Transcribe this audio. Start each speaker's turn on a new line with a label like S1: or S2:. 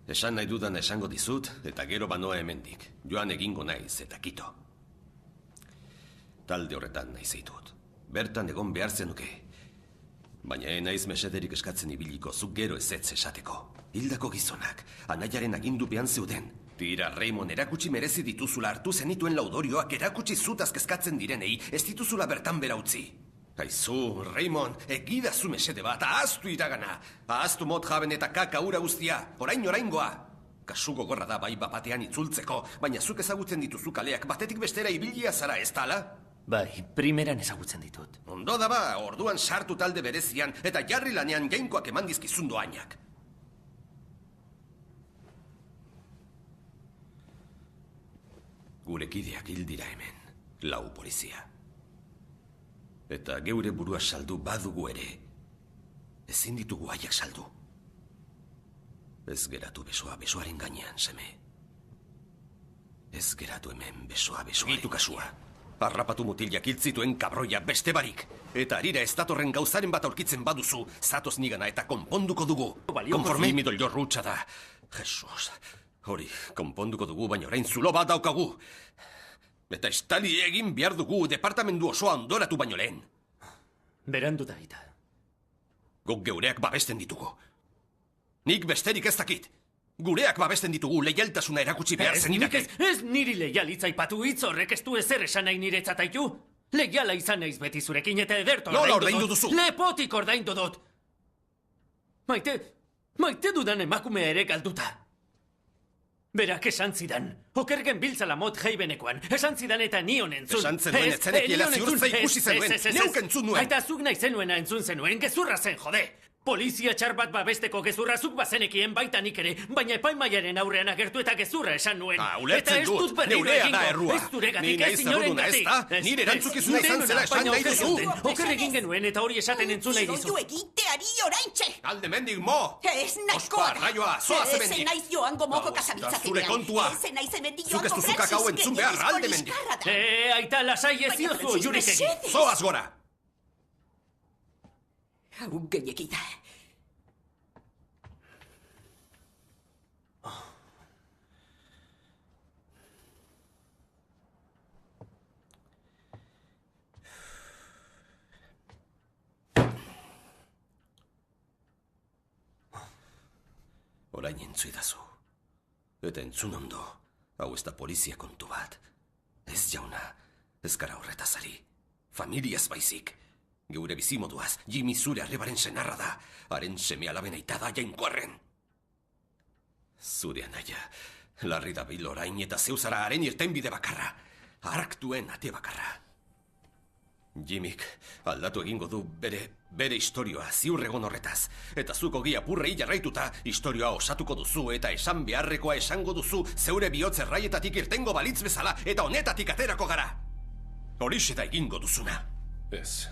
S1: Esan nahi dudan esango dizut, eta gero banoa hemendik. Joan egingo naiz eta kito. Talde horretan nahi zeitut. Bertan egon behar zenuke. Baina naiz mesederik eskatzen ibiliko, zuk gero ezetz esateko. Hildako gizonak, anaiaren agindu behan zeuden. Tira, Raymond, erakutsi merezi dituzula hartu zenituen laudorioak erakutsi zutaz kezkatzen direnei, ez dituzula bertan bera utzi. Aizu, Raymond, egidazu mesede bat, ahaztu iragana. Ahaztu mot jaben eta kaka ura guztia, oraingoa. Kasu gogorra da bai bapatean itzultzeko, baina zuk ezagutzen dituzu kaleak batetik bestera ibilia zara ez tala?
S2: Bai, primeran ezagutzen ditut.
S1: Ondo da ba, orduan sartu talde berezian eta jarri lanean jainkoak eman dizkizun doainak. Gure kideak hil dira hemen, 4 polizia. Eta geure burua saldu badugu ere, ezin ditugu haiek saldu. Ez geratu besoaren gainean, seme. Ez geratu hemen besoaren. Gitu kasua. Harrapatu mutilak hiltzituen kabroia beste barik. Eta harira ez datorren gauzaren bat aurkitzen baduzu, zatoz nigana eta konponduko dugu. Konforme imidol jorrutsa da. Jesus, hori, konponduko dugu, baina orain zulo bat daukagu. Eta estali egin behar dugu departamendu osoa ondoratu baino lehen.
S2: Berandu da ita.
S1: Guk geureak babesten ditugu. Nik besterik ez dakit. Gureak babesten ditugu leialtasuna erakutsi behar zenidake.
S2: Ez niri leialitza ipatu hitz horrek ez du ezer esan nahi niretzataitu. Leiala izan naiz beti zurekin eta ederto
S1: ordaindu duzu.
S2: Lepotik ordaindu dut. Maite dudan emakumea ere galduta. Berak esan zidan, okergen biltzala mot jaibenekoan, esan zidan eta nion entzun.
S1: Esan zenuen etzenekiela ziurtza ikusi zenuen, neuk entzun nuen.
S2: Eta zuk nahi zenuena entzun zenuen, gezurra zen, jode. Polizia txar bat babesteko gezurra zuk bazenekien baita nik ere, baina epaimaiaren aurrean agertu eta gezurra esan nuen.
S1: Ulertzen dut, neurea da errua.
S2: Ez zuregatik,
S1: Ni nahi zerruduna ez da, nire erantzukizuna izan zela esan nahi duzu.
S2: Oker egin genuen eta hori esaten entzun nahi dizu.
S3: Zigoio egiteari oraintxe!
S1: Alde mendik mo!
S3: Ez nahikoa!
S1: Ospa, raioa, zoaz hemendik!
S3: Ez naiz joango moko kasabitzatenean.
S1: Zure kontua!
S3: Ez naiz hemendik
S1: Zuk ez duzu kakao entzun behar, alde mendik!
S2: Aita lasai ez diozu jurik egin.
S1: Zoaz gora!
S3: Hau gehiekita.
S1: Orain entzuidazu. Eta entzun ondo, hau ez da polizia kontu bat. Ez jauna, ez gara horretaz ari. Familiaz baizik. Geure bizimoduaz, Jimmy zure arrebaren senarra da. Haren seme alaben aita da jainkoarren. Zure anaia, larri da bil orain eta zeuzara haren irtenbide bakarra. Hark duen ate bakarra. Jimmyk aldatu egingo du bere istorioa ziur egon horretaz. Eta zuko gia purrei jarraituta istorioa osatuko duzu eta esan beharrekoa esango duzu zeure bihotz erraietatik irtengo balitz bezala eta honetatik aterako gara. Horixe da egingo duzuna. Ez.